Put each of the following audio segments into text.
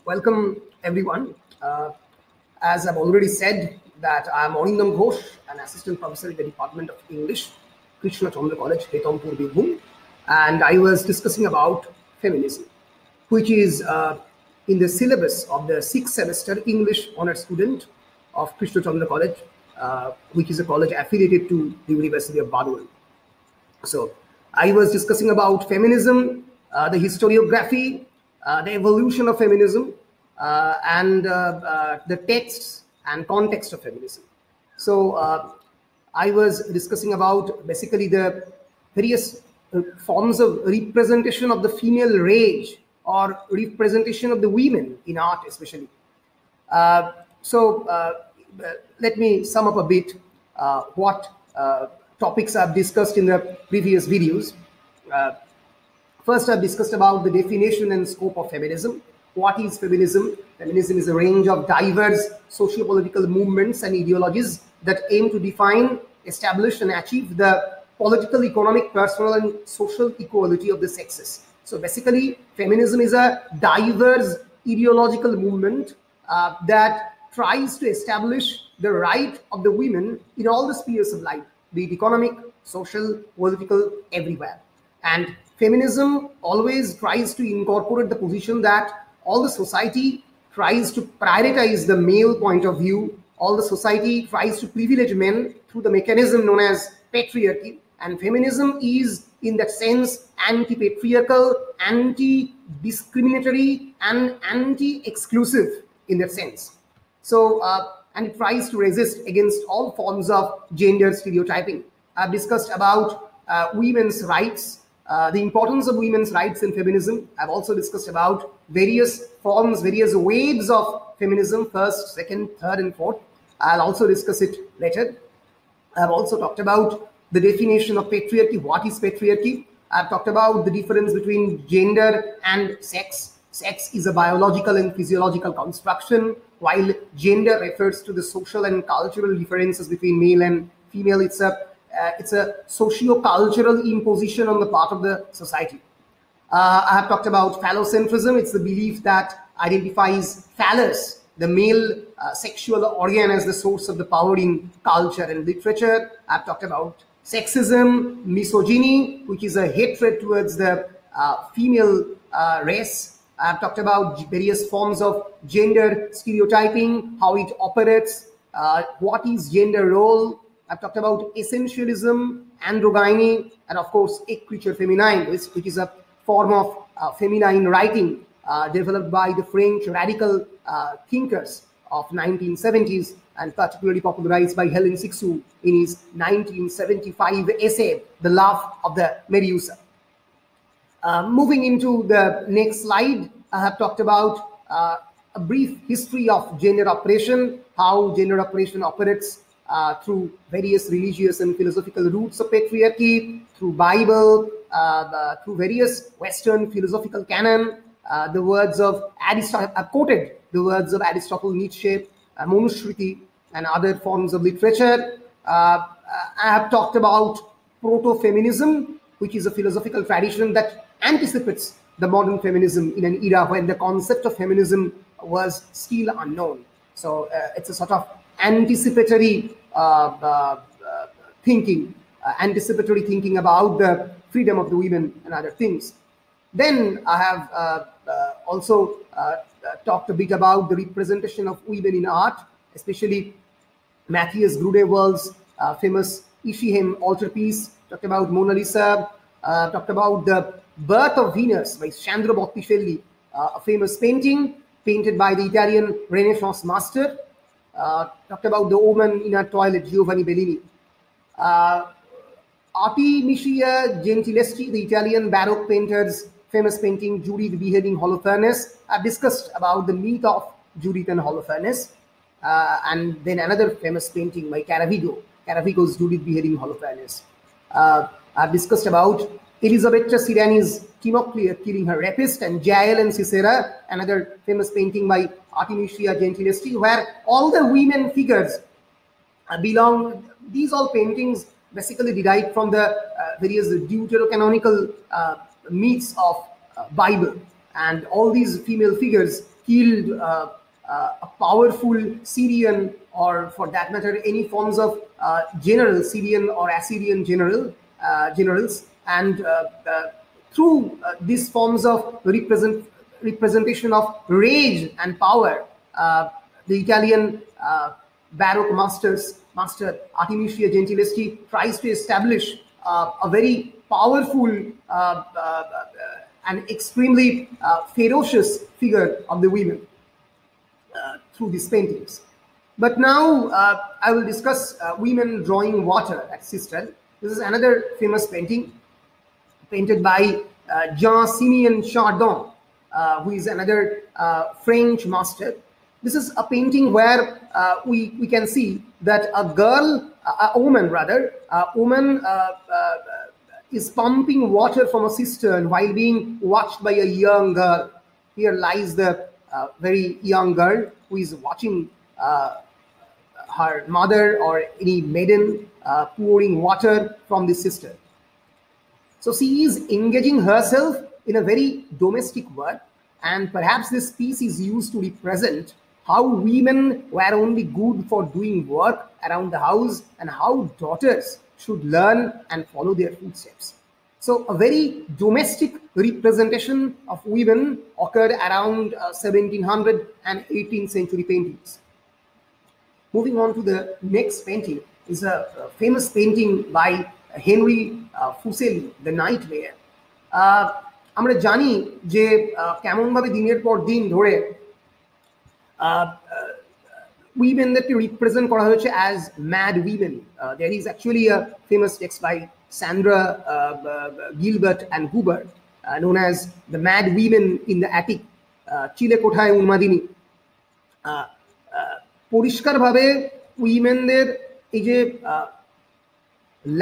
Welcome everyone. As I've already said, that I'm Arindam Ghosh, an assistant professor in the Department of English, Krishna Chandra College, Betampur, Birbhum, and I was discussing about feminism, which is in the syllabus of the 6th semester English honors student of Krishna Chandra College, which is a college affiliated to the University of Bardwan. So I was discussing about feminism, the historiography, the evolution of feminism, and the texts and context of feminism. So I was discussing about basically the various forms of representation of the female rage or representation of the women in art especially. Let me sum up a bit what topics I've discussed in the previous videos. First, I've discussed about the definition and scope of feminism. What is feminism? Feminism is a range of diverse socio-political movements and ideologies that aim to define, establish, and achieve the political, economic, personal, and social equality of the sexes. So basically, feminism is a diverse ideological movement that tries to establish the right of the women in all the spheres of life, be it economic, social, political, everywhere. And feminism always tries to incorporate the position that all the society tries to prioritize the male point of view. All the society tries to privilege men through the mechanism known as patriarchy. And feminism is, in that sense, anti-patriarchal, anti-discriminatory, and anti-exclusive in that sense. So, and it tries to resist against all forms of gender stereotyping. I've discussed about women's rights, the importance of women's rights in feminism. I've also discussed about various forms, various waves of feminism, first, second, third, and fourth. I'll also discuss it later. I've also talked about the definition of patriarchy. What is patriarchy? I've talked about the difference between gender and sex. Sex is a biological and physiological construction, while gender refers to the social and cultural differences between male and female. It's a socio-cultural imposition on the part of the society. I have talked about phallocentrism. It's the belief that identifies phallus, the male sexual organ, as the source of the power in culture and literature. I've talked about sexism, misogyny, which is a hatred towards the female race. I've talked about various forms of gender stereotyping, how it operates, what is gender role. I've talked about essentialism, androgyny, and of course, a creature feminine, which is a form of feminine writing developed by the French radical thinkers of 1970s and particularly popularized by Hélène Cixous in his 1975 essay, The Love of the Medusa. Moving into the next slide, I have talked about a brief history of gender oppression, how gender oppression operates through various religious and philosophical roots of patriarchy, through Bible, through various Western philosophical canon. The words of Aristotle, I've quoted the words of Aristotle, Nietzsche, Manushriti, and other forms of literature. I have talked about proto-feminism, which is a philosophical tradition that anticipates the modern feminism in an era when the concept of feminism was still unknown. So it's a sort of anticipatory thinking about the freedom of the women and other things. Then I have also talked a bit about the representation of women in art, especially Matthias Grudewald's famous Ishihem altarpiece, talked about Mona Lisa, talked about the Birth of Venus by Sandro Botticelli, a famous painting painted by the Italian Renaissance master. Talked about The Woman in a Toilet, Giovanni Bellini. Artemisia Gentileschi, the Italian Baroque painter's famous painting, Judith beheading Holofernes. I've discussed about the myth of Judith and Holofernes. And then another famous painting by Caravaggio's Judith beheading Holofernes. I've discussed about Elisabetta Sireni's Timoclea killing her rapist, and Jael and Sisera, another famous painting by Artemisia Gentileschi, where all the women figures belong. These all paintings basically derived from the various deuterocanonical myths of Bible. and all these female figures killed a powerful Syrian, or for that matter, any forms of general, Syrian or Assyrian generals, and through these forms of representation of rage and power, the Italian Baroque master Artemisia Gentileschi tries to establish a very powerful and extremely ferocious figure of the women through these paintings. But now I will discuss women drawing water at Sistine. This is another famous painting painted by Jean-Simeon Chardin, who is another French master. This is a painting where we can see that a woman is pumping water from a cistern while being watched by a young girl. Here lies the very young girl who is watching her mother or any maiden pouring water from the cistern. So she is engaging herself in a very domestic work, and perhaps this piece is used to represent how women were only good for doing work around the house and how daughters should learn and follow their footsteps. So a very domestic representation of women occurred around 1700 and 18th century paintings. Moving on to the next painting is a famous painting by Henry Fuseli, The Nightmare. আমরা জানি যে কেমন ভাবে দিনের পর দিন ধরে womenদেরকে represent করা হয়েছে as mad women. There is actually a famous text by Sandra Gilbert and Huber known as The Mad Women in the Attic, চিলে কোঠায় উন্মাদিনী। পরিষ্কারভাবে উইমেনদের এই যে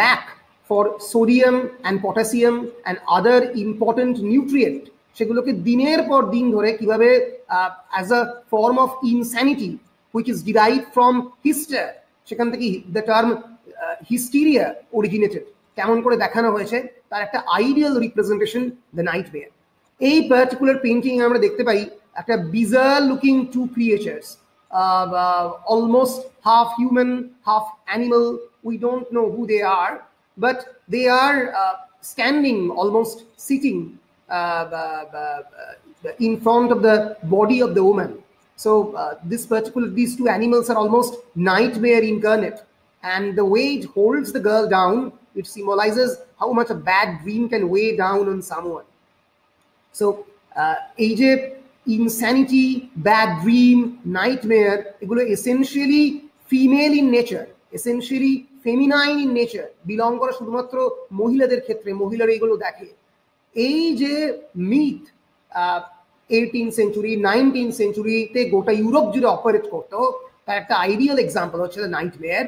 lack for sodium and potassium and other important nutrient, সেগুলোকে দিনের পর দিন ধরে কিভাবে as a form of insanity which is derived from hyster, সেখান থেকে the term hysteria originated, কেমন করে দেখানো হয়েছে তার একটা আইডিয়াল রিপ্রেজেন্টেশন, দ্য নাইটমেয়ার। এই পার্টিকুলার পেইন্টিং আমরা দেখতে পাই একটা bizarre looking two creatures, almost half human, half animal. We don't know who they are, but they are standing, almost sitting in front of the body of the woman. So these two animals are almost nightmare incarnate, and the way it holds the girl down, it symbolizes how much a bad dream can weigh down on someone. So এই যে insanity, bad dream, nightmare, এগুলো essentially female in nature, essentially feminine in nature, belong করে শুধুমাত্র মহিলাদের ক্ষেত্রে, মহিলারা এগুলো দেখে। এই যে মিথ 18th century, 19th century-তে গোটা ইউরোপ জুড়ে অপারেট করতো, তার একটা আইডিয়াল এক্সাম্পল হচ্ছে the nightmare,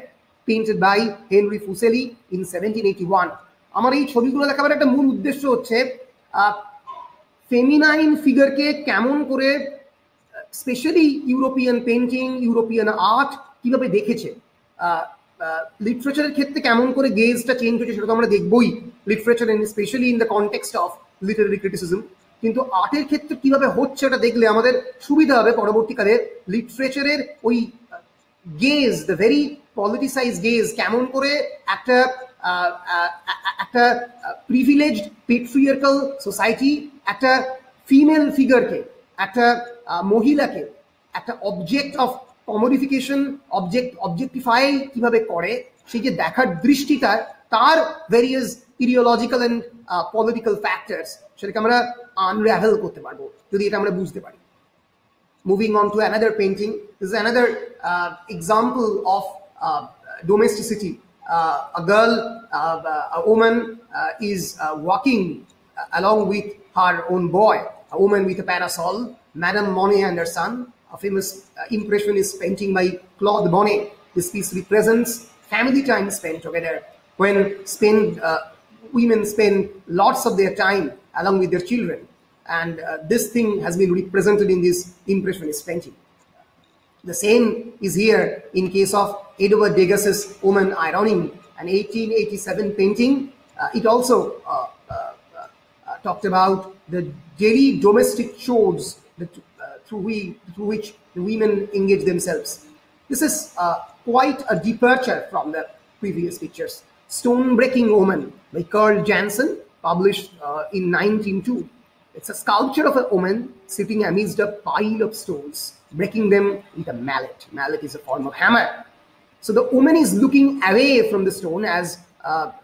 painted by Henry Fuseli in 1781। আমার এই ছবিগুলো দেখাবার একটা মূল উদ্দেশ্য হচ্ছে ফেমিনাইন ফিগারকে কেমন করে specially European painting, European art কিভাবে দেখেছে, লিটারেচারের ক্ষেত্রে কেমন করে গেজটা চেঞ্জ হয়েছে সেটা তো আমরা দেখবই, literature and specially in the context of literary criticism. কিন্তু আর্টের ক্ষেত্রে কিভাবে হচ্ছে এটা দেখলে আমাদের সুবিধা হবে পরবর্তীকালে লিটারেচারের ওই gauge, the very politicise gauge, কেমন করে একটা প্রিভিলেজড পেট্রিয়ার্কাল সোসাইটি একটা ফিমেল ফিগারকে, একটা মহিলাকে একটা অবজেক্ট অফ কমোডিফিকেশন, অবজেক্টিফাই কিভাবে করে, সেই যে দেখার দৃষ্টিটা, তার various ideological and political factors, সেটাকে আমরা আনরাভেল করতে পারবো যদি এটা আমরা বুঝতে পারি। Moving on to another painting, this is another example of domesticity. A girl, a woman is walking along with her own boy, a woman with a parasol, Madame Monet and her son, a famous impressionist painting by Claude Monet. This piece represents family time spent together, when women spend lots of their time along with their children, and this thing has been represented in this impressionist painting. The same is here in case of Edward Degas's Woman Ironing, an 1887 painting. It also talked about the daily domestic chores through which the women engage themselves. This is quite a departure from the previous pictures. Stone Breaking Woman by Carl Jansen, published in 1902. It's a sculpture of a woman sitting amidst a pile of stones, breaking them with a mallet. Mallet is a form of hammer. So the woman is looking away from the stone as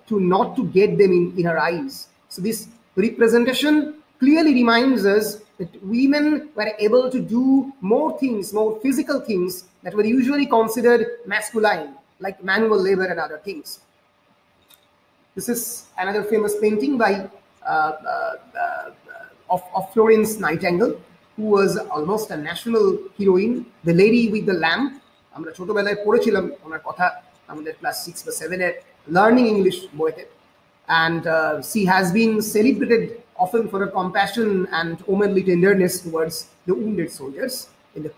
to not to get them in her eyes. So this representation clearly reminds us that women were able to do more things, more physical things that were usually considered masculine, like manual labor and other things. This is another famous painting by of Florence Nightingale, who was almost a national heroine, the lady with the lamp. আমরা ছোটবেলায় পড়েছিলাম ওনার কথা আমাদের class 6 বা 7 এর learning English বইতে, and she has been celebrated often for her compassion and womanly tenderness towards the wounded soldiers in the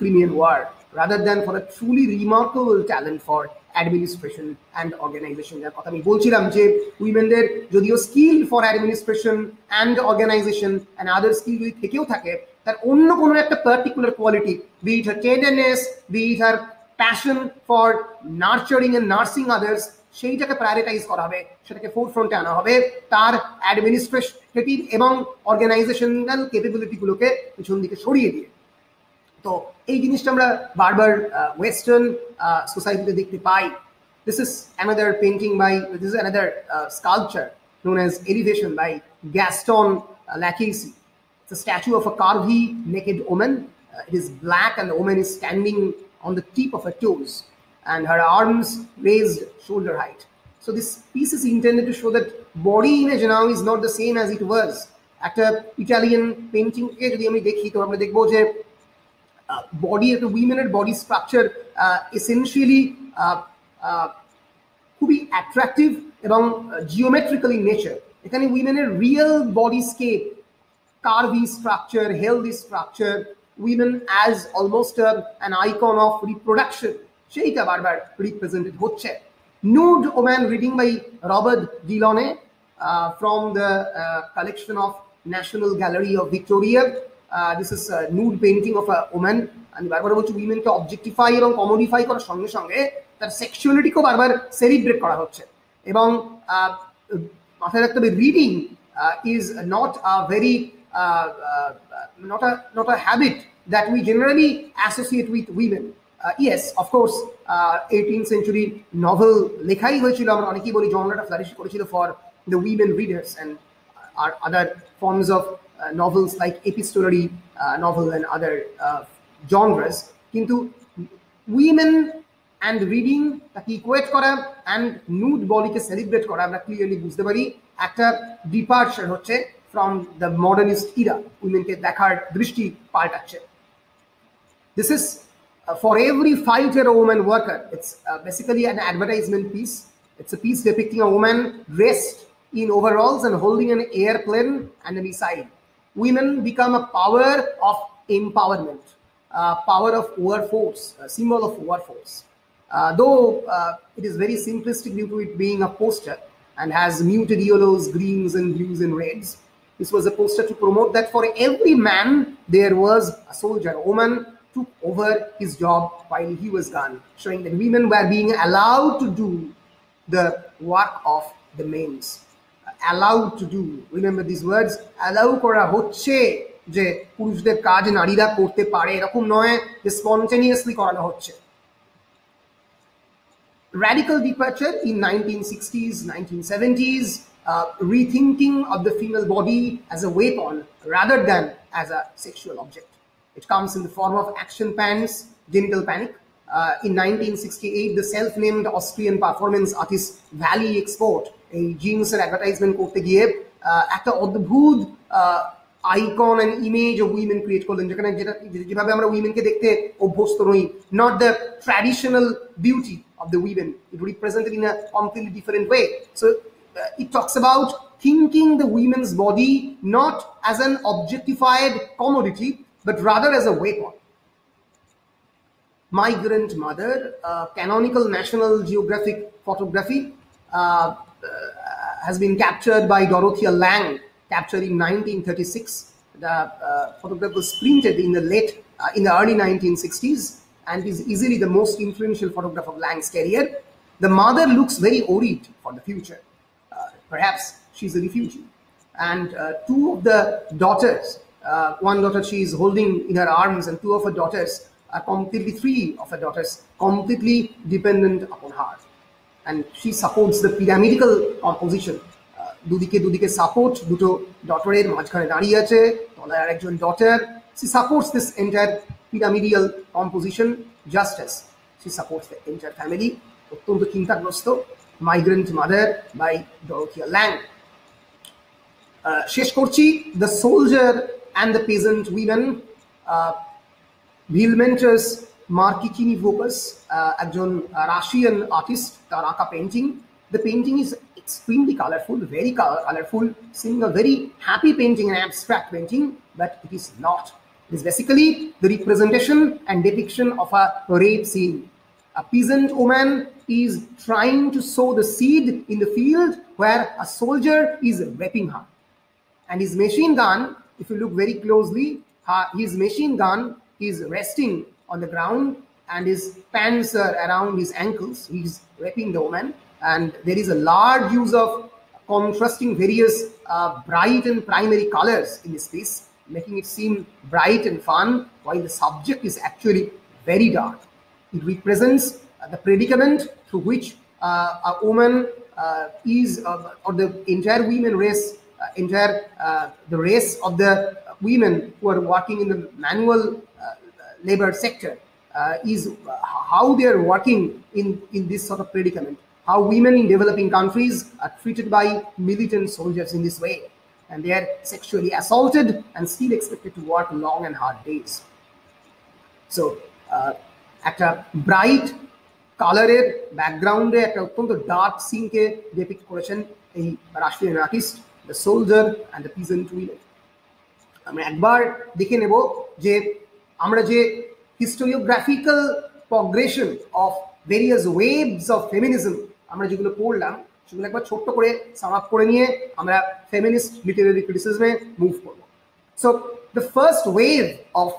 Crimean War, rather than for a truly remarkable talent for administration and organization. যার কথা আমি বলছিলাম যে উইমেনদের যদিও skill for administration and organisation and other skill যদি থেকেও থাকে, তার অন্য কোনো একটা particular quality, be it her tenderness, be it her passion for nurturing and nursing others, সেইটাকে প্রায়োরিটাইজ করা হবে, সেটাকে ফোরফ্রন্টে আনা হবে, তার অ্যাডমিনিস্ট্রেটিভ এবং অর্গানাইজেশনাল ক্যাপাবিলিটিগুলোকে পিছন দিকে সরিয়ে দিয়ে। তো এই জিনিসটা আমরা বারবার ওয়েস্টার্ন সোসাইটিতে দেখতে পাই। This is another sculpture known as Elevation by Gaston Lacassie. It's a statue of a curvy naked woman. It is black and the woman is standing on the tip of her toes and her arms raised shoulder height. So this piece is intended to show that body image now is not the same as it was. একটা Italian পেইন্টিংকে যদি আমি দেখি তো আমরা দেখবো যে body, একটা উইমেনের বডি স্ট্রাকচার এসেনশিয়ালি খুবই অ্যাট্রাকটিভ এবং জিওমেট্রিক্যাল ইন নেচার। এখানে উইমেনের real body scape, curvy structure, healthy structure, women as almost an icon of reproduction, সেইটা বারবার রিপ্রেজেন্টেড হচ্ছে। Nude Woman reading by Robert Delaunay from the collection of National Gallery of Victoria. This is a nude painting of a woman. আমি বারবার বলছি উইমেনকে objectify এবং কমোডিফাই করার সঙ্গে সঙ্গে তার সেক্সুয়ালিটিকেও বারবার সেলিব্রেট করা হচ্ছে। এবং মাথায় রাখতে হবে, reading is not a very not a habit that we generally associate with women. Yes, of course, 18th century novel লেখাই হয়েছিল, আমরা অনেকেই বলি জনরাটা ফ্লারিশ করেছিল for the women readers, and other forms of novels like epistolary novel and other genres. কিন্তু women and reading তাকে equate করা and nude bodyকে celebrate করা আমরা ক্লিয়ারলি বুঝতে পারি একটা ডিপার্চার হচ্ছে from the modernist era. উইমেনকে দেখার দৃষ্টি পাল্টাচ্ছে। This is for every fighter or woman worker. It's basically an advertisement piece. It's a piece depicting a woman dressed in overalls and holding an airplane and a missile. Women become a power of empowerment, power of war force, a symbol of war force. Though it is very simplistic due to it being a poster and has muted yellows, greens and blues and reds. This was a poster to promote that for every man there was a soldier. A woman took over his job while he was gone, showing that women were being allowed to do the work of the men. Allowed to do. Remember these words, allow করা হচ্ছে, যে পুরুষদের কাজ নারীরা করতে পারে এরকম নয়, যে স্পন্টেনিয়াসলি করানো হচ্ছে। Radical departure in 1960s, 1970s, rethinking of the female body as a weapon rather than as a sexual object. It comes in the form of action pants, genital panic. In 1968, the self-named Austrian performance artist Valley Export এই জিন্সের advertisement করতে গিয়ে একটা অদ্ভুত icon and image of women create করলেন, যেখানে যেভাবে আমরা উইমেনকে দেখতে অভ্যস্ত নই, not the traditional beauty of the women, it represented in a completely different way. So it talks about thinking the women's body not as an objectified commodity but rather as a weapon. Migrant Mother, canonical National Geographic photography, has been captured by Dorothea Lange captured in 1936. The photograph was printed in the early 1960s and is easily the most influential photograph of Lang's career. The mother looks very worried for the future. Perhaps she's a refugee. And two of the daughters, one daughter she is holding in her arms, and two of her daughters are three of her daughters completely dependent upon her. And she supports the pyramidal composition. দুদিকে support, দুটো ডটারের মাঝখানে দাঁড়িয়ে আছে, তলায় আরেকজন daughter. She supports this entire pyramidal composition just as she supports the entire family. অত্যন্ত চিন্তাগ্রস্ত, migrant mother by Dorothea Lang. শেষ করছি, The Soldier and the Peasant Women, Vilmenter's Markichini Vokus, একজন রাশিয়ান আর্টিস্ট, তার আঁকা painting. The painting is extremely colorful, very colorful, seeming a very happy painting, an abstract painting, but it is not. It is basically the representation and depiction of a rape scene. A peasant woman is trying to sow the seed in the field where a soldier is raping her. And his machine gun, if you look very closely, his machine gun is resting on the ground and his pants are around his ankles. He's raping the woman. And there is a large use of contrasting various bright and primary colors in this piece, making it seem bright and fun, while the subject is actually very dark. It represents the predicament through which a woman is, or the entire women race, the race of the women who are working in the manual labor sector, is how they are working in this sort of predicament. How women in developing countries are treated by militant soldiers in this way, and they are sexually assaulted and still expected to work long and hard days. So, একটা bright কালারের ব্যাকগ্রাউন্ডে একটা অত্যন্ত dark সিনকে depict করেছেন এই Russian artist, the soldier and the peasant women. আমরা একবার দেখে নেব যে আমরা যে historiographical progression of various waves of feminism আমরা যেগুলো পড়লাম, সেগুলো একবার ছোট্ট করে সাম আপ করে নিয়ে আমরা ফেমিনিস্ট লিটারারি ক্রিটিসিজমে মুভ করব। So the first wave of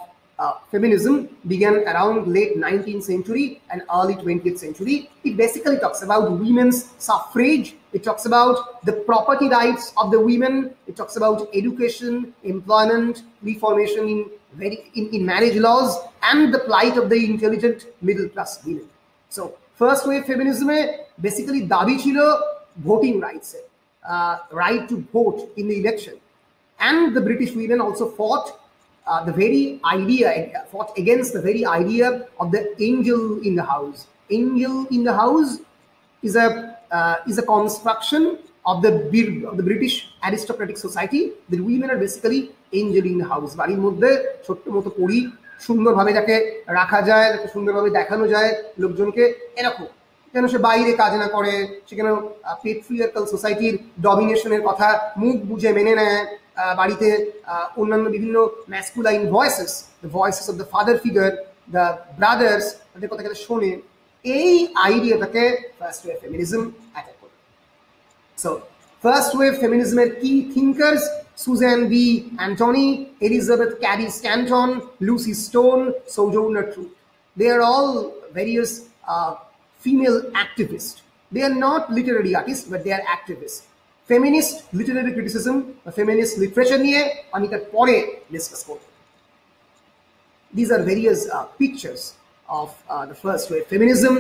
feminism began around late 19th century and early 20th century. It basically talks about women's suffrage. It talks about the property rights of the women. It talks about education, employment, reformation in marriage laws, and the plight of the intelligent middle class women. So first wave feminism basically দাবি ছিল voting rights, right to vote in the election. And the British women also fought against the very idea of the angel in the house. Angel in the house is a construction of the British aristocratic society. The women are basically angel in the house. বাড়ির মধ্যে ছোট্ট মতো পরি, সুন্দরভাবে যাকে রাখা যায়, যাকে সুন্দরভাবে দেখানো যায় লোকজনকে, এরকম যেন সে বাইরে কাজ না করে, সেখানে পেট্রিয়ার্কাল সোসাইটির ডমিনেশনের কথা মুখ বুঝে মেনে নেয়, বাড়িতে অন্যান্য বিভিন্ন masculine voices, the voices of the father figure, the brothers, তাদের কথা কথা শোনে, এই আইডিয়াটাকে ফার্স্ট ওয়েভ ফেমিনিজম অ্যাটাক করে। সো ফার্স্ট ওয়েভ ফেমিনিজমের কি thinkers: Susan B Anthony, Elizabeth Cady Stanton, Lucy Stone, Sojourner Truth. They are all various female activists. They are not literary artists, but they are activists. Feminist literary criticism, feminist literature নিয়ে আমি তার পরে discuss করব। These are various pictures of the first wave feminism.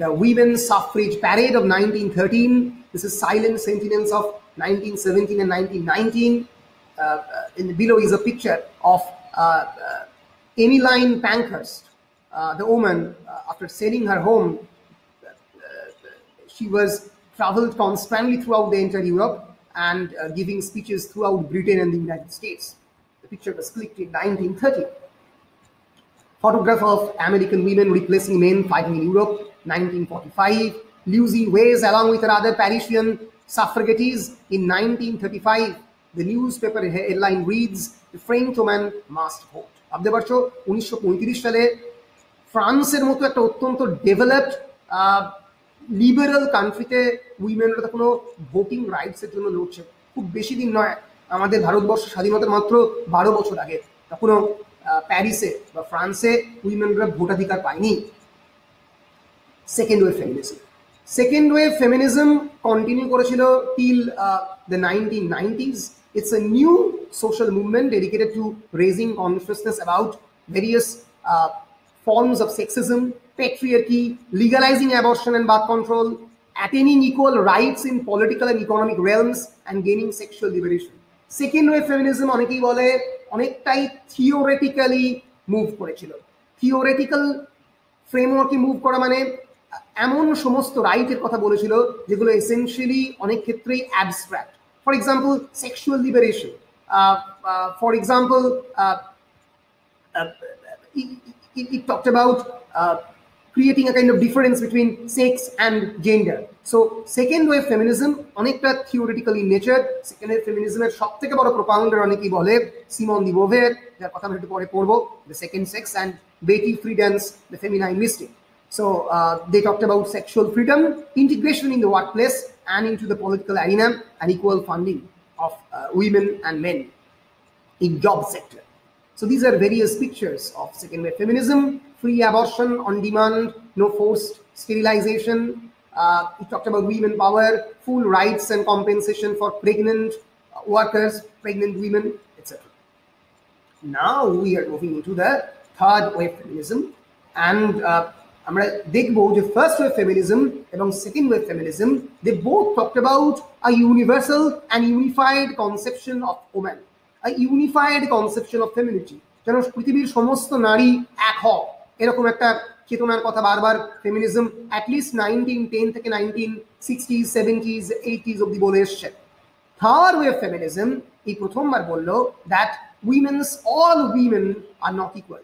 The women's suffrage parade of 1913. This is silent sentinels of 1917 and 1919. Below is a picture of Emmeline Pankhurst, the woman, after selling her home, she was traveled constantly throughout the entire Europe and giving speeches throughout Britain and the United States. The picture was clicked in 1930. Photograph of American women replacing men fighting in Europe, 1945. Lucy weighs along with her other Parisian suffragettes in 1935. The newspaper headline reads, "The French woman must vote." ভাবতে পারছো 1935 সালে ফ্রান্সের মতো একটা অত্যন্ত developed liberal কান্ট্রিতে উইমেনরা তো কোনো ভোটিং রাইটসের জন্য লড়ছে। খুব বেশি দিন নয়, আমাদের ভারতবর্ষ স্বাধীনতার মাত্র 12 বছর আগে তখনও প্যারিসে বা ফ্রান্সে উইমেনরা ভোটাধিকার পায়নি। Second wave feminism, second wave feminism continue করেছিল till the 1990s. It's a new social movement dedicated to raising consciousness about various forms of sexism, patriarchy, legalizing abortion and birth control, attaining equal rights in political and economic realms, and gaining sexual liberation. Second wave feminism অনেকেই বলে অনেকটাই থিওরেটিক্যালি move করেছিল। Theoretical ফ্রেমওয়ার্কে move করা মানে এমন সমস্ত রাইটের কথা বলেছিল যেগুলো এসেনশিয়ালি অনেক ক্ষেত্রেই abstract. For example sexual liberation, for example it talked about creating a kind of difference between sex and gender. So second wave feminism অনেকটা theoretical in nature. second wave feminism এর সবথেকে বড় প্রোপাউন্ডার অনেকেই বলে সিমন দি বোভের, যার কথা আমরা একটু পরে পড়বো, the second sex, and Betty Friedan's the feminine mystic. So they talked about sexual freedom, integration in the workplace and into the political arena, and equal funding of women and men in job sector. So these are various pictures of second wave feminism: free abortion on demand, no forced sterilization. It talked about women power, full rights and compensation for pregnant workers, pregnant women, etc. Now we are moving into the third wave feminism, and আমরা দেখবো যে first wave feminism এবং second wave feminism, they both talked about a universal and unified conception of woman, a unified conception of femininity, যেন পৃথিবীর সমস্ত নারী এক হও, এরকম একটা চেতনার কথা বারবার ফেমিনিজম অ্যাটলিস্ট 1910 থেকে 1960s 70s 80s অব্দি বলে এসছে। থার্ড ওয়েভ ফেমিনিজম এই প্রথমবার বলল that all women are not equal,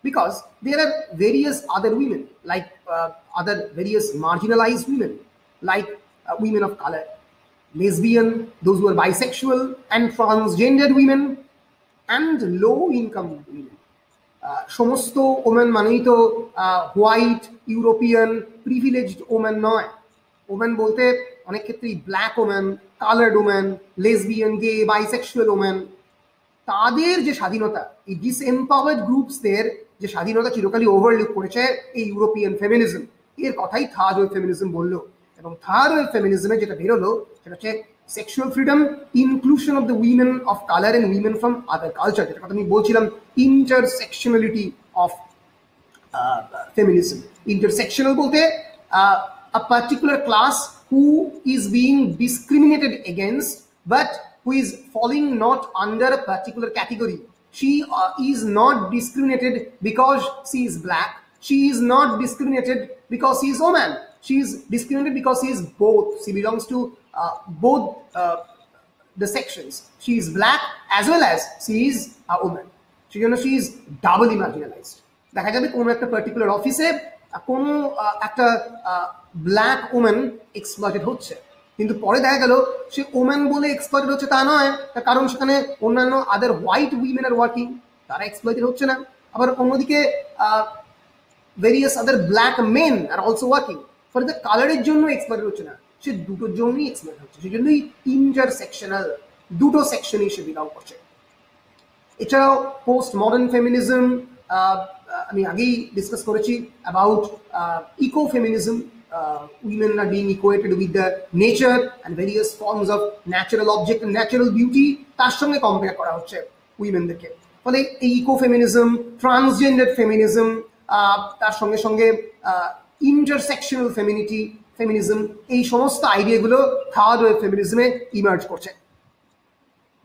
because there are various other women, like other various marginalized women, like women of color, lesbian, those who are bisexual, and transgendered women, and low income women. সমস্ত women মানেই তো white European privileged women নয়। Women বলতে অনেক ক্ষেত্রেই black women, coloured women, lesbian, gay, bisexual women, তাদের যে স্বাধীনতা, এই ডিসএম্পাওয়ার্ড গ্রুপসদের যে স্বাধীনতা চিরকালই ওভারলুক করেছে এই ইউরোপিয়ান ফেমিনিজম, এর কথাই থার্ড ওয়েভ ফেমিনিজম বললো। এবং থার্ড ওয়েভ ফেমিনিজমে যেটা বেরোলো সেটা হচ্ছে sexual freedom, inclusion of the women of colour and women from other culture, যেটা কথা আমি বলছিলাম, ইন্টারসেকশনালিটি অফ ফেমিনিজম। ইন্টারসেকশনাল বলতে a particular class who is being discriminated against, but who is falling not under a particular category. She is not discriminated because she is black. She is not discriminated because she is woman. She is discriminated because she is both. She belongs to both the sections. She is black as well as she is a woman. She is doubly marginalized. দেখা যাবে কোনো একটা particular অফিসে কোনো একটা black women exploited হচ্ছে, কিন্তু পরে দেখা গেল সে ওমেন বলে এক্সপ্লয়েটেড হচ্ছে তা নয়, তার কারণ সেখানে অন্যান্য আদার হোয়াইট উইমেন আর ওয়ার্কিং, তারা এক্সপ্লয়েটেড হচ্ছে না। আবার অন্যদিকে ভেরিয়াস আদার ব্ল্যাক মেন আর অলসো ওয়ার্কিং, ফলে তার কালারের জন্য এক্সপ্লয়েটেড হচ্ছে না, সে দুটোর জন্যই এক্সপ্লয়েট হচ্ছে। সেই জন্যই ইন্টারসেকশনাল, দুটো সেকশনই সে বিলং করছে। এছাড়াও পোস্ট মডার্ন ফেমিনিজম, আমি আগেই ডিসকাস করেছি about eco feminism, women are being equated with the nature and various forms of natural object and natural beauty, তার সঙ্গে কম্পেয়ার করা হচ্ছে উইমেনদেরকে। ফলে এই ইকো ফেমিনিজম, ট্রান্সজেন্ডার ফেমিনিজম, তার সঙ্গে সঙ্গে ইন্টারসেকশনাল ফেমিনিজম, এই সমস্ত আইডিয়াগুলো থার্ড ওয়েভ ফেমিনিজমে ইমার্জ করছে।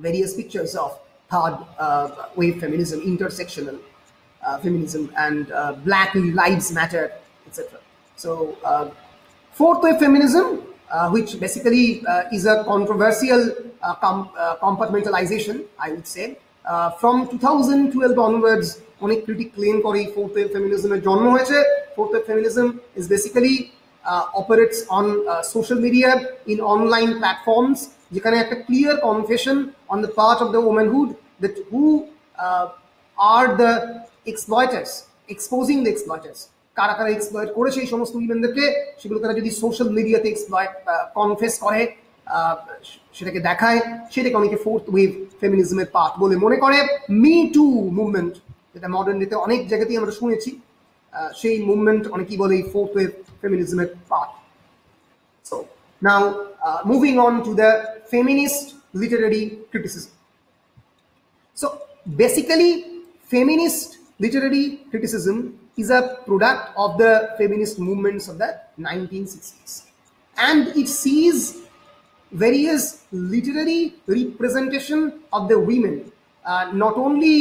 Various pictures of third wave feminism, intersectional feminism, and Black Lives Matter, etc. So fourth wave feminism, which basically is a controversial compartmentalization, I would say. From 2012 onwards, অনেক critic claim করে fourth wave feminism এর জন্ম হয়েছে। fourth wave feminism is basically operates on social media, in online platforms, যেখানে একটা clear confession on the part of the womanhood that who are the exploiters, exposing the exploiters, কারা কারা exploit করেছে এই সমস্ত উইমেনদেরকে, সেগুলো তারা যদি সোশ্যাল মিডিয়াতে কনফেস করে, সেটাকে দেখায়, সেটাকে অনেকে ফোর্থ ওয়েভ ফেমিনিজমের পার্ট বলে মনে করে। মি টু মুভমেন্ট, যেটা মডার্ন ডেতে অনেক জায়গাতেই আমরা শুনেছি, সেই মুভমেন্ট অনেকেই বলে এই ফোর্থ ওয়েভ ফেমিনিজমের part. So now moving on to the feminist literary criticism. So basically, feminist literary criticism is a product of the feminist movements of the 1960s, and it sees various literary representation of the women, not only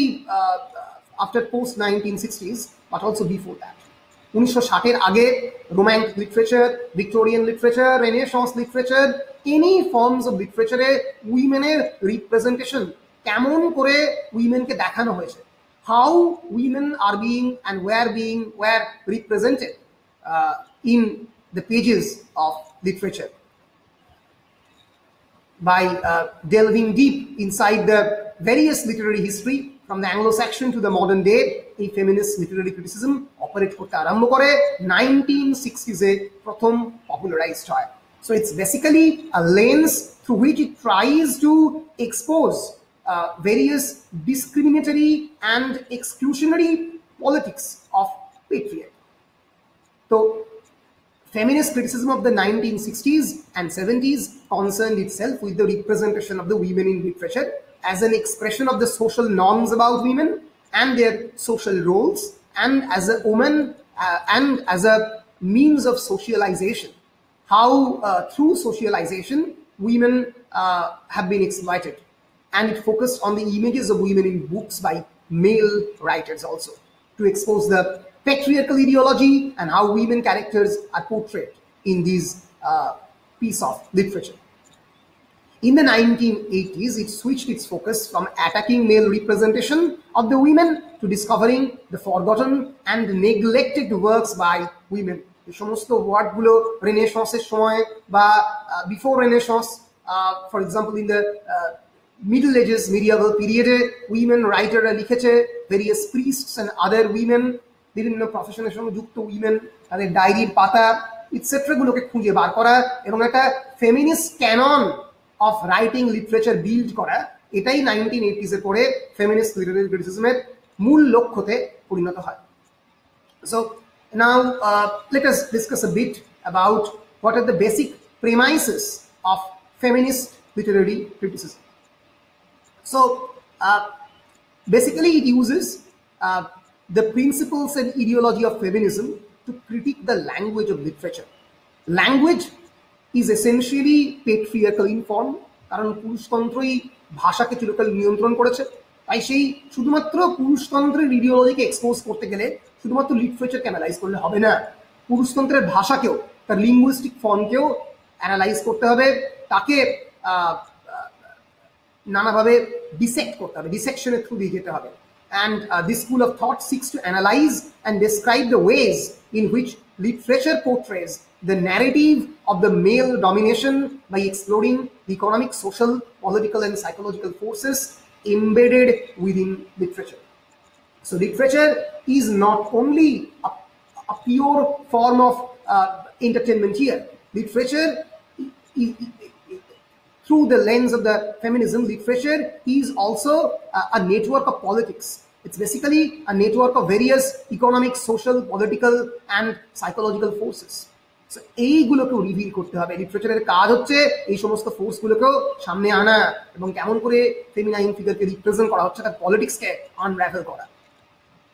after post 1960s but also before that. 1960 আগে Romantic literature, Victorian literature, Renaissance literature, any forms of লিটারেচারে উইমেনের representation কেমন করে উইমেনকে দেখানো হয়েছে, how women are being and were represented in the pages of literature by delving deep inside the various literary history from the Anglo-Saxon to the modern day. A feminist literary criticism operate korte arambho kore 1960s e prothom popularized hoy. So it's basically a lens through which it tries to expose various discriminatory and exclusionary politics of patriarchy. So feminist criticism of the 1960s and 70s concerned itself with the representation of the women in literature as an expression of the social norms about women and their social roles, and as a woman and as a means of socialization, how through socialization women have been exploited. And it focused on the images of women in books by male writers also, to expose the patriarchal ideology and how women characters are portrayed in these piece of literature. In the 1980s, it switched its focus from attacking male representation of the women to discovering the forgotten and neglected works by women. The সমস্ত ওয়ার্ডগুলো রেনেসাঁসের সময় বা before renaissance, for example in the Middle Ages, medieval period, women writerরা লিখেছে, various priests and other women, বিভিন্ন প্রফেশনের সঙ্গে যুক্ত women, তাদের ডায়েরির পাতা ইটসেট্রা গুলোকে খুঁজে বার করা এবং একটা feminist canon of writing literature build করা, এটাই 1980s এর পরে ফেমিনিস্ট লিটারেরি ক্রিটিসিজমের মূল লক্ষ্যতে পরিণত হয়। So now let us discuss a bit about what are the basic premises of feminist literary criticism. So basically it uses the principles and ideology of feminism to critique the language of literature. Language is essentially patriarchal in form, কারণ পুরুষতন্ত্রই ভাষাকে চিরকাল নিয়ন্ত্রণ করেছে। তাই সেই শুধুমাত্র পুরুষতন্ত্রের ইডিওলজিকে expose করতে গেলে শুধুমাত্র লিটারেচারকে অ্যানালাইজ করলে হবে না, পুরুষতন্ত্রের ভাষাকেও, তার লিঙ্গুইস্টিক ফর্মকেও অ্যানালাইজ করতে হবে, তাকে নানাভাবে ডিসেক্ট করতে হবে, ডিসেকশনের থ্রু দিয়ে যেতে হবে। And this school of thought seeks to analyze and describe the ways in which literature portrays the narrative of the male domination by exploring the economic, social, political, and psychological forces embedded within literature. So literature is not only a pure form of entertainment here. Literature, through the lens of the feminism, literature is also a network of politics. It's basically a network of various economic, social, political, and psychological forces. So এইগুলোকেও reveal করতে হবে। লিটারেচারের কাজ হচ্ছে এই সমস্ত ফোর্সগুলোকেও সামনে আনা এবং কেমন করে ফেমিনাইন ফিগারকে রিপ্রেজেন্ট করা হচ্ছে তার পলিটিক্সকে আনরাভেল করা।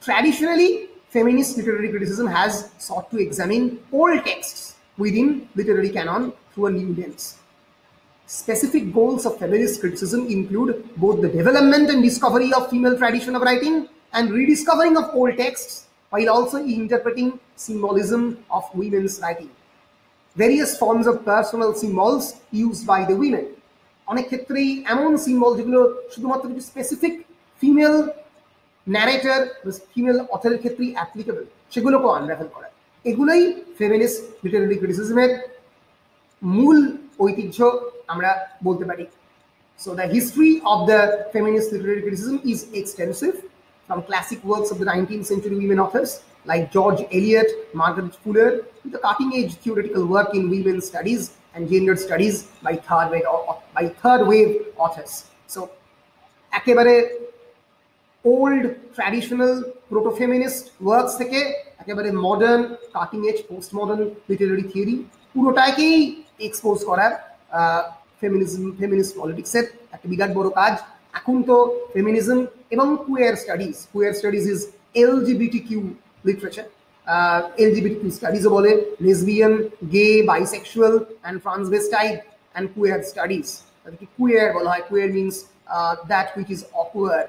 Traditionally, feminist literary criticism has sought to examine old texts within literary canon through a new lens. Specific goals of feminist criticism include both the development and discovery of female tradition of writing and rediscovering of old texts, while also interpreting symbolism of women's writing. Various forms of personal symbols used by the women. অনেক ক্ষেত্রেই এমন symbol যেগুলো শুধুমাত্র কিছু specific female narrator, female অথরের ক্ষেত্রেই applicable, সেগুলোকেও আনরাভেল করা। এগুলোই ফেমিনিস্ট লিটারেরি ক্রিটিসিজমের মূল ঐতিহ্য আমরা বলতে পারি। So the history of the feminist literary criticism is extensive, from classic works of the 19th century women authors like George Eliot, Margaret Fuller, to the cutting-edge theoretical work in women's studies and gender studies by third wave authors. So একেবারে old traditional proto-feminist works থেকে একেবারে modern cutting edge postmodern literary theory পুরোটাকেই expose করার feminist politics এর একটা বিরাট বড় কাজ। এখন তো ফেমিনিজম এবং queer studies is LGBTQ literature, LGBTQ studies বলে lesbian, gay, bisexual and transvestite and queer studies। তাদেরকে queer বলা হয়। queer means that which is awkward,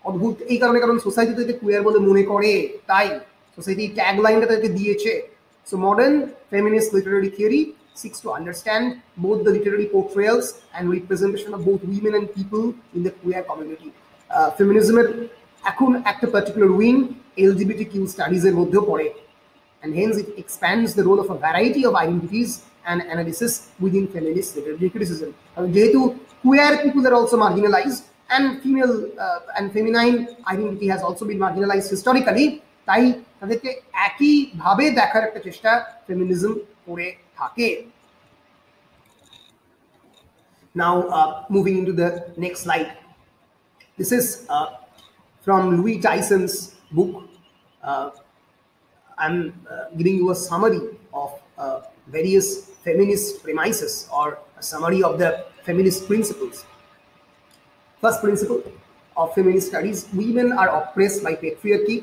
অদ্ভুত এই কারণে, কারণ সোসাইটি তাদেরকে queer বলে মনে করে, তাই সোসাইটি ট্যাগ লাইনটা তাদেরকে দিয়েছে। So modern feminist literary theory seeks to understand both the literary portrayals and representation of both women and people in the queer community. Feminism এখন একটা particular wing LGBTQ studies এর মধ্যেও পড়ে, and hence it expands the role of a variety of identities and analysis within feminist literary criticism. যেহেতু queer people are also marginalized and female and feminine identity has also been marginalized historically, তাই তাদেরকে একই ভাবে দেখার একটা চেষ্টা feminism করে থাকে। Now moving into the next slide. This is from Louis Tyson's book. I'm giving you a summary of various feminist premises or a summary of the feminist principles. First principle of feminist studies: women are oppressed by patriarchy,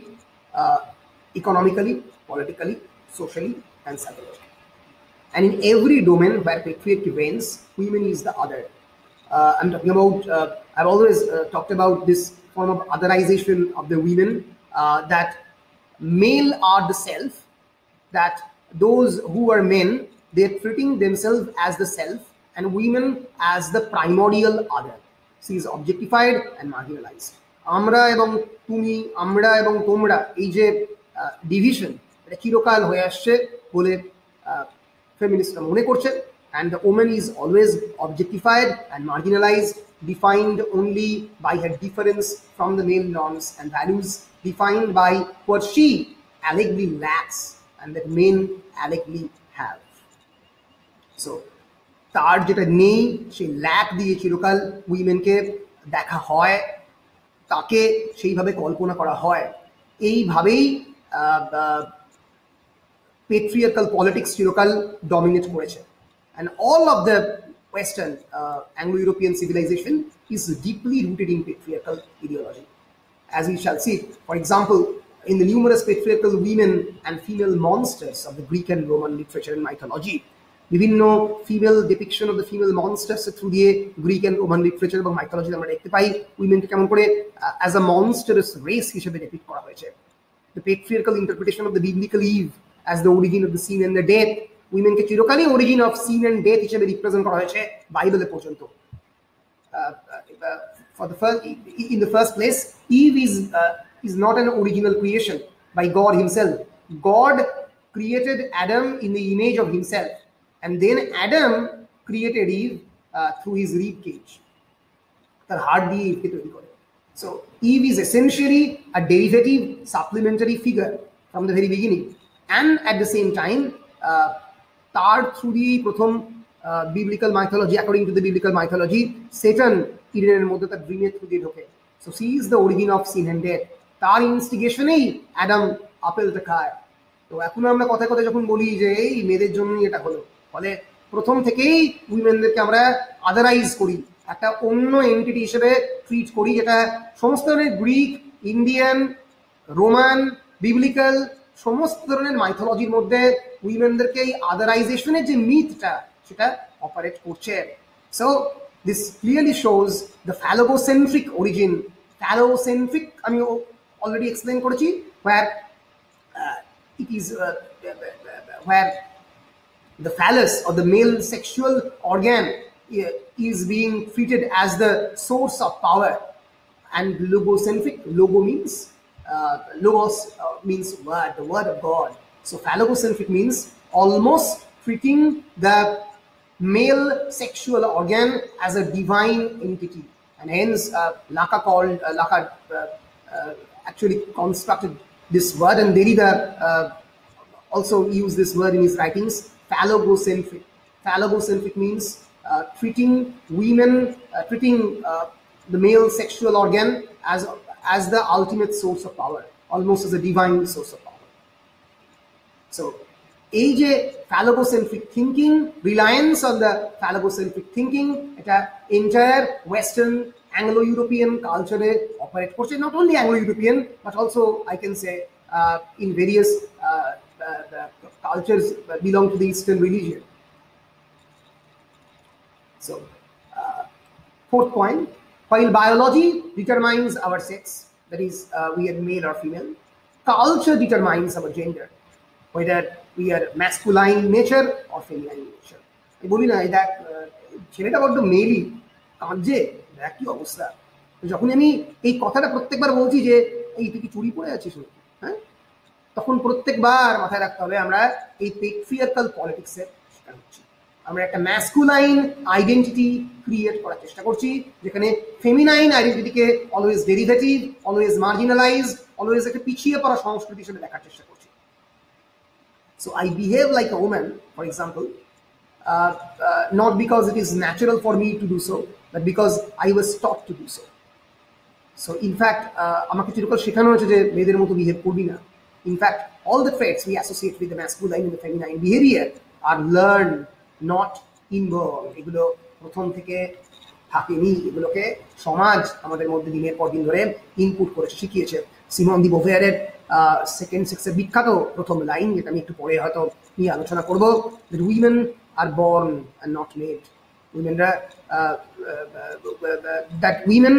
economically, politically, socially, and psychologically. And in every domain where patriarchy reigns, women is the other. I'm talking about, I've always talked about this form of otherization of the women, that male are the self, that those who are men, they're treating themselves as the self, and women as the primordial other. She is objectified and marginalized. আমরা এবং তুমি, আমরা এবং তোমরা, এই যে division, এটা চিরকাল হয়ে আসছে বলে ফেমিনিস্টরা মনে করছে। And the woman is always objectified and marginalized, defined only by her difference from the male norms and values, defined by what she allegedly lacks and that men allegedly have. So তার যেটা নেই সেই lack দিয়ে চিরকাল উইমেনকে দেখা হয়, তাকে সেইভাবে কল্পনা করা হয়। এইভাবেই patriarchal politics চিরকাল dominate করেছে। And all of the Western Anglo-European civilization is deeply rooted in patriarchal ideology. As we shall see, for example, in the numerous patriarchal women and female monsters of the Greek and Roman literature and mythology, বিভিন্ন female depiction of the female monsters through দিয়ে Greek and Roman literature এবং মাইথোলজিতে আমরা দেখতে পাই উইমেনকে কেমন করে অ্যাজ আ মনস্টারাস রেস হিসেবে ডিপিক্ট করা হয়েছে। The patriarchal interpretation of the biblical Eve as the origin of the sin and the death, উইমেনকে চিরকালই origin of sin and death হিসেবে রিপ্রেজেন্ট করা হয়েছে বাইবেলে পর্যন্ত। In the first place, Eve is not an original creation by God himself. God created Adam in the image of himself, and then Adam created Eve through his rib cage. তার হাড় দিয়ে ইভকে তৈরি করে। So Eve is essentially a derivative, supplementary figure from the very beginning, and at the same time, তার through দিয়েই প্রথম biblical mythology, according to the biblical mythology, Satan ইডেনের মধ্যে তার ড্রিমের থ্রু দিয়ে ঢোকে। So she is the origin of sin and death. তার ইনস্টিগেশনেই Adam আপেলটা খায়। তো এখন আমরা কথায় কথায় যখন বলি যে এই মেয়েদের জন্যই এটা হলো, ফলে প্রথম থেকেই উইমেনদেরকে আমরা আদারাইজ করি, একটা অন্য এন্টিটি হিসেবে ট্রিট করি, যেটা সমস্ত ধরনের গ্রিক, ইন্ডিয়ান, রোমান, বিবলিক্যাল সমস্ত ধরনের মাইথোলজির মধ্যে উইমেনদেরকে এই আদারাইজেশনের যে মিথটা সেটা অপারেট করছে। So this clearly shows the phallogocentric origin. Phallocentric আমি অলরেডি এক্সপ্লেন করেছি, where it is where the phallus or the male sexual organ is being treated as the source of power. And logocentric, logo means logos means word, the word of God. So phallogocentric means almost treating the male sexual organ as a divine entity, and hence Laka actually constructed this word, and Derrida also used this word in his writings, phallogocentric. Phallogocentric means treating women, treating the male sexual organ as the ultimate source of power, almost as a divine source of power. So, age phallogocentric thinking, reliance on the phallogocentric thinking, এটা entire Western Anglo-European culture operate করছে, not only Anglo-European, but also I can say in various cultures that belong to the Eastern religion. So, fourth point, while biology determines our sex, that is, we are male or female, culture determines our gender, whether we are masculine nature or feminine nature. I বলি না দেখ ছেলেটা বড্ড মেলি কাঁদছে, দেখ কি অবস্থা। যখন আমি এই কথাটা প্রত্যেকবার বলছি যে এই তুই কি চুরি পরে আছিস, হ্যাঁ, তখন প্রত্যেকবার মাথায় রাখতে হবে আমরা এই পেট্রিয়ার্কাল পলিটিক্সের শিকার হচ্ছি। আমরা একটা ম্যাসকুলাইন আইডেন্টিটি ক্রিয়েট করার চেষ্টা করছি, যেখানে ফেমিনাইন আইডেন্টিটিকে always derivative, always marginalise, always একটা পিছিয়ে পড়া সংস্কৃতি হিসেবে দেখার চেষ্টা করছি। So I behave like a woman, for example, not because it is natural for me to do so, but because I was taught to do so. So in fact, আমাকে চিরকাল শেখানো হয়েছে যে মেয়েদের মতো বিহেভ করবি না। In fact, all the traits we associate with the masculine and the feminine behavior are learned, not inborn. এগুলো প্রথম থেকে থাকেনি, এগুলোকে সমাজ আমাদের মধ্যে দিনের পর দিন ধরে ইনপুট করেছে, শিখিয়েছে। সিমন দি বোভেয়ারের সেকেন্ড সেক্সের বিখ্যাত প্রথম লাইন, যেটা আমি একটু পরে হয়তো নিয়ে আলোচনা করবো, that women are born and not made. Womenরা that women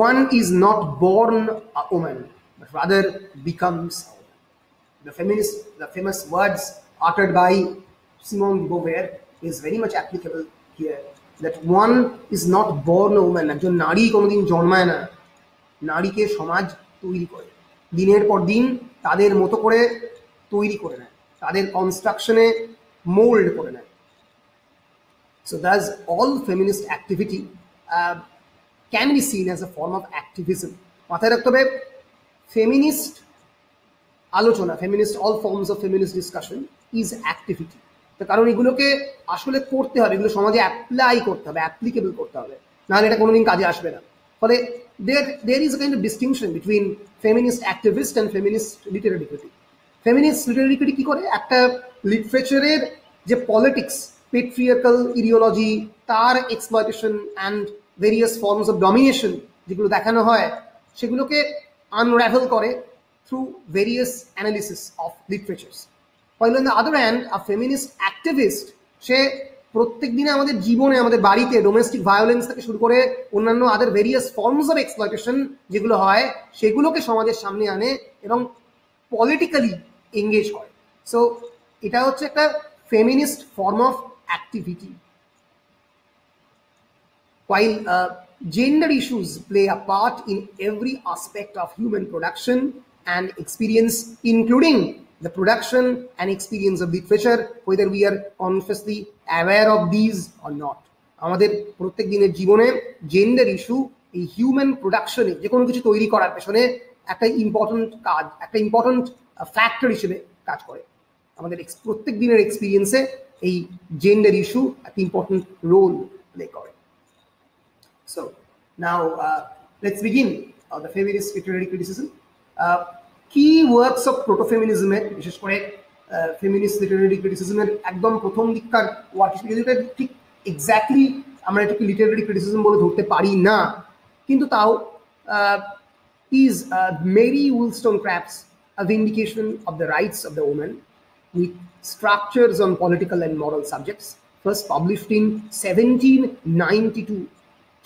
one is not born a woman, but rather becomes a woman. The famous words uttered by Simone de Beauvoir is very much applicable here, that one is not born a woman. একজন নারী কোনোদিন জন্মায় না, নারীকে সমাজ তৈরি করে, দিনের পর দিন তাদের মতো করে তৈরি করে নেয়, তাদের কনস্ট্রাকশনে মোল্ড করে নেয়। So thus all feminist activity can be seen as a form of activism. মাথায় রাখতে হবে feminist আলোচনা, feminist, all forms of feminist discussion is activity. তো কারণ এগুলোকে আসলে করতে হবে, এগুলো সমাজে অ্যাপ্লাই করতে হবে, অ্যাপ্লিকেবল করতে হবে, নাহলে এটা কোনোদিন কাজে আসবে না। ফলে there is a kind of distinction between feminist activist and feminist literary critic. Feminist literary critic কি করে, একটা লিটারেচারের যে পলিটিক্স, patriarchal ideology, তার exploitation and various forms of domination যেগুলো দেখানো হয়, সেগুলোকে unravel করে through various analysis of literatures. While on the other hand, a feminist activist, সে প্রত্যেক দিনে আমাদের জীবনে, আমাদের বাড়িতে ডোমেস্টিক ভায়োলেন্স থেকে শুরু করে অন্যান্য আদার ভেরিয়াস ফর্মস অফ এক্সপ্লয়টেশন যেগুলো হয়, সেগুলোকে সমাজের সামনে আনে এবং পলিটিক্যালি এঙ্গেজ করে। সো এটা হচ্ছে একটা feminist form of activity. While gender issues play a part in every aspect of human production and experience, including the production and experience of literature, whether we are consciously aware of these or not. আমাদের প্রত্যেক দিনের জীবনে gender issue এই human প্রোডাকশনে, যে কোনো কিছু তৈরি করার পেছনে একটা ইম্পর্টেন্ট কাজ, একটা ইম্পর্টেন্ট ফ্যাক্টর হিসেবে কাজ করে। আমাদের প্রত্যেক দিনের এক্সপিরিয়েন্সে এই জেন্ডার ইস্যু একটা ইম্পর্টেন্ট রোল প্লে করে। So now let's begin the feminist Literary criticism. কি ওয়ার্কস অফ প্রোটো-ফেমিনিজমের, বিশেষ করে ফেমিনিস্ট লিটারারি ক্রিটিসিজমের একদম প্রথম দিককার ওয়ার্ক হিসেবে, যেটা ঠিক এক্স্যাক্টলি আমরা এটাকে লিটারারি ক্রিটিসিজম বলে ধরতে পারি না, কিন্তু তাও is Mary Wollstonecraft's a vindication of the rights of the woman with structures on political and moral subjects, first published in 1792.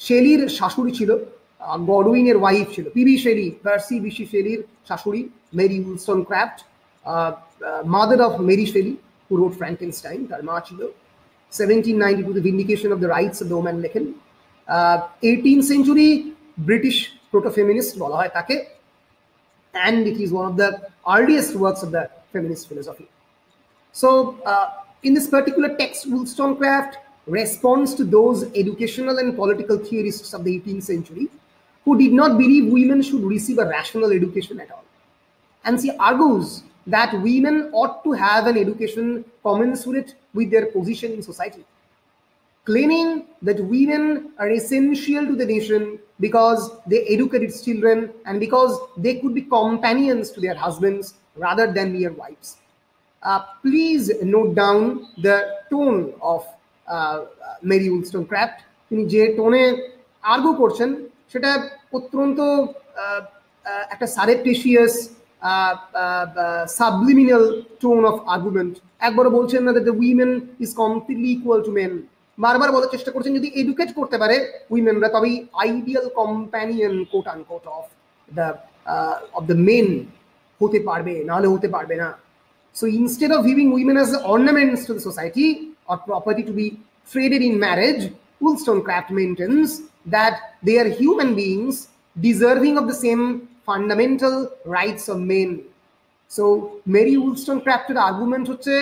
শেলির শাশুড়ি ছিল, গডউইনের ওয়াইফ ছিল, পিবি শেলি, পার্সি বিশি শেলির শাশুড়ি Mary Wollstonecraft, mother of Mary Shelley who wrote Frankenstein, তার মা ছিল। 1792 the vindication of the rights of the woman লেখেন। 18th century ব্রিটিশ প্রোটো-ফেমিনিস্ট বলা হয় তাকে, and it is one of the earliest works of the feminist philosophy. So in this particular text, Wollstonecraft responds to those educational and political theorists of the 18th century who did not believe women should receive a rational education at all. And she argues that women ought to have an education commensurate with their position in society, claiming that women are essential to the nation because they educate its children and because they could be companions to their husbands rather than mere wives. Please note down the tone of Mary Wollstonecraft. তিনি যে টোনে argue করছেন সেটা অত্যন্ত একটা সারেপ্টেশিয়াস subliminal tone of argument. একবারও বলছেন না that the women is completely equal to men. বারবার বলার চেষ্টা করছেন যদি এডুকেট করতে পারে উইমেনরা তবেই ideal companion coat unquote of the men হতে পারবে, নাহলে হতে পারবে না. So instead of viewing women as ornaments to the society or property to be traded in marriage, Wollstonecraft maintains that they are human beings deserving of the same fundamental rights of men. So Mary Wollstonecraft's argument হচ্ছে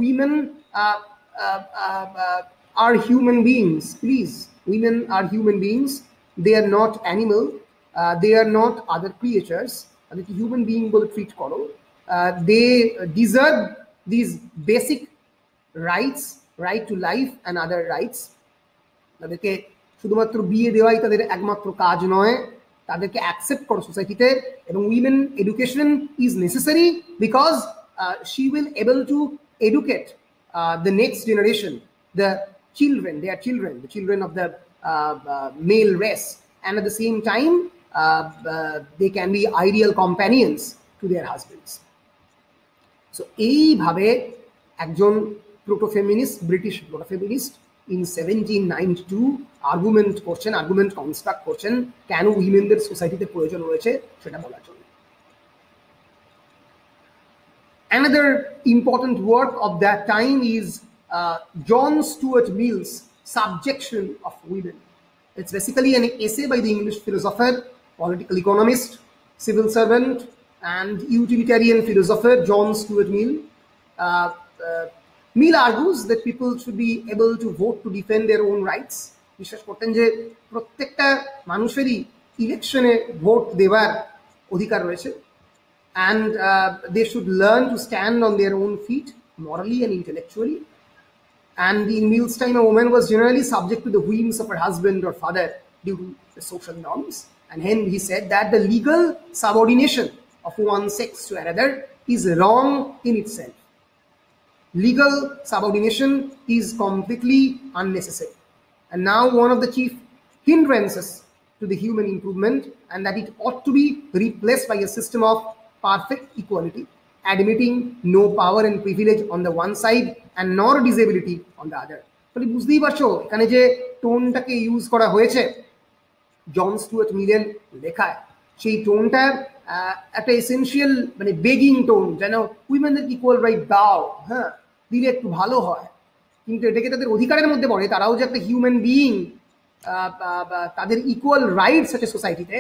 women are human beings. Please, women are human beings. They are not animal. They are not other creatures. তাদেরকে human being বলে treat করো. They deserve these basic rights, right to life and other rights. তাদেরকে শুধুমাত্র বিয়ে দেওয়াই তাদের একমাত্র কাজ নয়, তাদেরকে অ্যাকসেপ্ট করো সোসাইটিতে, এবং women education is necessary because she will able to educate the next generation, the children, their children, the children of the male race, and at the same time they can be ideal companions to their husbands. So এইভাবে একজন proto-feminist, British proto-feminist in 1792 argument করছেন, argument construct করছেন কেন উইমেনদের সোসাইটিতে প্রয়োজন রয়েছে সেটা বলার জন্য. Another important work of that time is John Stuart Mill's Subjection of Women. It's basically an essay by the English philosopher, political economist, civil servant, and utilitarian philosopher John Stuart Mill. Mill argues that people should be able to vote to defend their own rights. বিশ্বাস করতেন যে প্রত্যেকটা মানুষেরই ইলেকশনে vote দেওয়ার অধিকার রয়েছে, and they should learn to stand on their own feet morally and intellectually. And in Mill's time, a woman was generally subject to the whims of her husband or father due to the social norms, and hence he said that the legal subordination of one sex to another is wrong in itself. Legal subordination is completely unnecessary, and now one of the chief hindrances to the human improvement, and that it ought to be replaced by a system of perfect equality, admitting no power and privilege on the one side and nor disability on the other. তাহলে বুঝতেই পারছো এখানে যে টোনটাকে use করা হয়েছে জন Stewart মিলের লেখায়, সেই টোনটা একটা এসেনশিয়াল মানে বেগিং টোন, যেন উইমেনদের ইকুয়াল রাইট দাও, হ্যাঁ দিলে একটু ভালো হয়, কিন্তু এটাকে তাদের অধিকারের মধ্যে পড়ে, তারাও যে একটা হিউম্যান বিইং, তাদের ইকুয়াল রাইটস আছে সোসাইটিতে,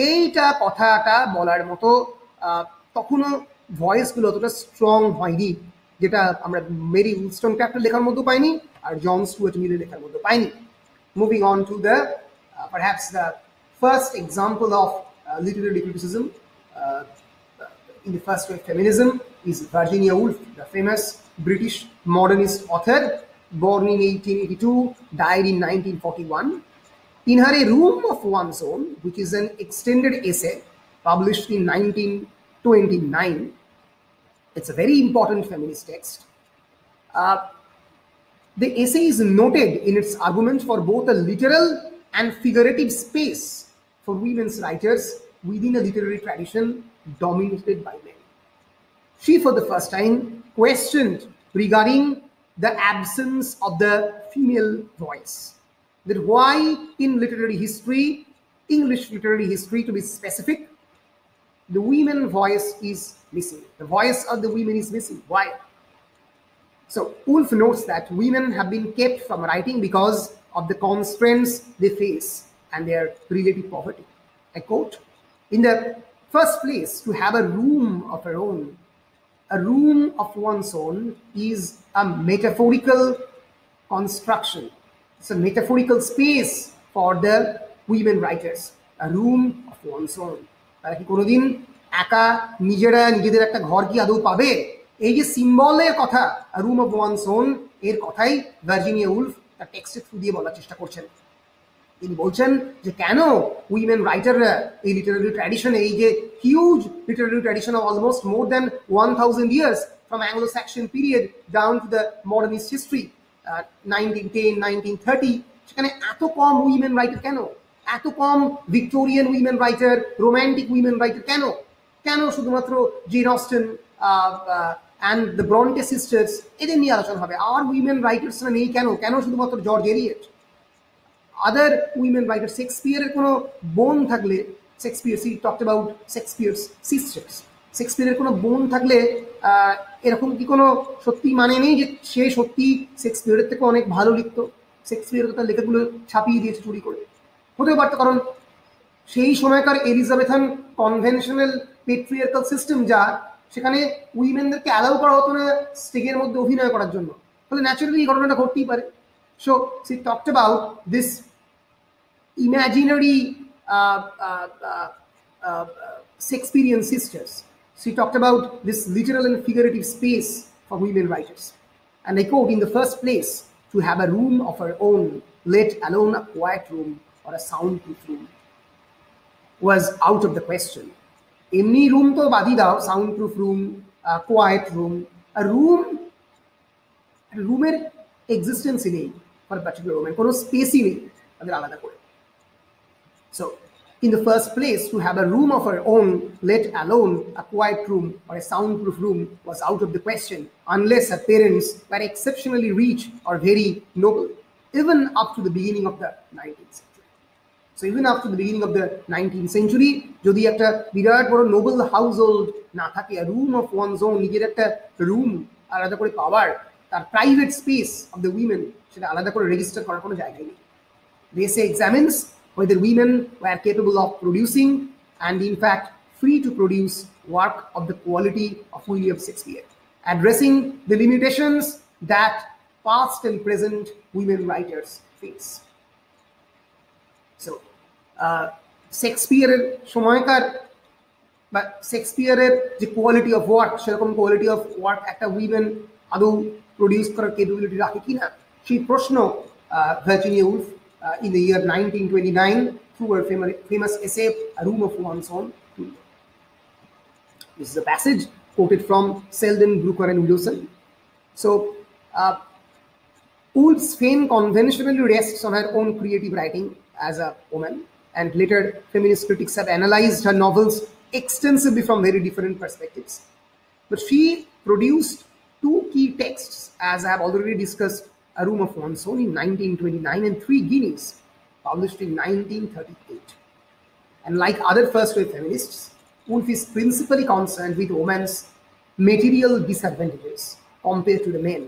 এইটা কথাটা বলার মতো তখনও ভয়েসগুলো অতটা স্ট্রং হয়নি, যেটা আমরা মেরি উলস্টনক্রাফটের লেখার মধ্যে পাইনি আর জন স্টুয়ার্ট মিলের লেখার মধ্যে পাইনি. Moving on to the perhaps the first example of literary criticism in the first wave feminism is Virginia Woolf, the famous British modernist author, born in 1882, died in 1941. In her A Room of One's Own, which is an extended essay published in 1929, it's a very important feminist text. The essay is noted in its argument for both a literal and figurative space for women's writers within a literary tradition dominated by men. She, for the first time, questioned regarding the absence of the female voice. That why in literary history, English literary history to be specific, the women voice is missing. The voice of the women is missing. Why? So Woolf notes that women have been kept from writing because of the constraints they face and their relative poverty. I quote, "In the first place, to have a room of her own, a room of one's own is a metaphorical construction. It's a metaphorical space for the women writers. a room of one's own. তারা কি কোনোদিন একা নিজেরা নিজেদের একটা ঘর কি আদৌ পাবে? এই যে সিম্বলের কথা, a room of one's own, এর কথাই ভার্জিনিয়া উলফ তার টেক্সটের থ্রু দিয়ে বলার চেষ্টা করছেন। তিনি বলছেন যে কেন উইমেন রাইটাররা এই লিটারারি ট্র্যাডিশনে, এই যে huge Literary tradition of almost more than 1000 years from Anglo-Saxon period down to the modernist history, 1910, 1930, সেখানে এত কম উইমেন রাইটার কেন? এত কম Victorian women writer, Romantic women writer কেন? কেন শুধুমাত্র Jane Austen and the Bronte sisters এদের নিয়ে আলোচনা হবে? আর উইমেন রাইটার্সরা নেই কেন? কেন শুধুমাত্র George Eliot? Other women writers, শেক্সপিয়ারের কোনো বোন থাকলে, Shakespeare, he talked about Shakespeare's sisters, শেক্সপিয়ারের কোনো বোন থাকলে এরকম কি কোনো সত্যি মানে নেই যে সে সত্যি শেক্সপিয়ারের থেকে অনেক ভালো লিখতো? শেক্সপিয়ার তার লেখাগুলো ছাপিয়ে দিয়েছে চুরি করে, হতেও পারতো, কারণ সেই সময়কার এলিজাবেথান কনভেনশনাল পেট্রিয়ার্কাল সিস্টেম যা, সেখানে উইমেনদেরকে অ্যালাউ করা হতো না স্টেজের মধ্যে অভিনয় করার জন্য, ফলে ন্যাচারালি এই ঘটনাটা ঘটতেই পারে। So she talked about this imaginary Shakespearean sisters. She talked about this literal and figurative space for women writers. And I quote, "In the first place, to have a room of her own, let alone a quiet room or a soundproof room, was out of the question." Emni room to badi dao, soundproof room, quiet room, a রুমের এক্সিস্টেন্সই নেই for particular women, কোনো স্পেসই নেই তাদের আলাদা করে। So in the first place, to have a room of her own, let alone a quiet room or a soundproof room, was out of the question unless her parents were exceptionally rich or very noble, even up to the beginning of the 19th century. So even after the beginning of the 19th century, যদি একটা বিরাট বড় Nobel household না থাকে, a room of one's own, নিজের একটা room আলাদা করে পাওয়ার, তার private space of the women, সেটা আলাদা করে রেজিস্টার করার কোনো জায়গায় নেই। The essay examines whether women were capable of producing and in fact free to produce work of the quality of William Shakespeare, addressing the limitations that past and present women writers face. So শেক্সপিয়ারের সময়কার বা শেক্সপিয়ারের যে quality of work, সেরকম quality of work একটা women আদৌ produce করার capability রাখে কিনা, সেই প্রশ্ন Virginia Wolf in the year 1929 through her famous essay, A Room of One's Own. This is a passage quoted from Selden, Brooker and Wilson. So Woolf's fame conventionally rests on her own creative writing as a woman, and later feminist critics have analyzed her novels extensively from very different perspectives. But she produced two key texts, as I have already discussed, A Room of One's Own in 1929 and 3 Guineas, published in 1938. And like other first-wave feminists, Woolf is principally concerned with women's material disadvantages compared to the men.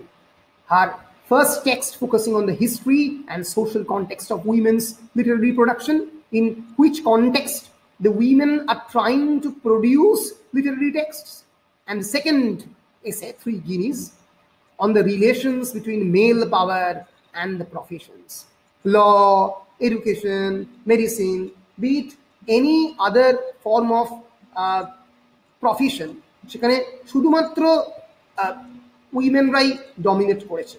Her first text focusing on the history and social context of women's literary production, in which context the women are trying to produce literary texts. And the second essay, 3 Guineas, on the relations between male power and the professions, law, education, medicine, be it any other form of profession, সেখানে শুধুমাত্র উইমেনরাই dominate করেছে।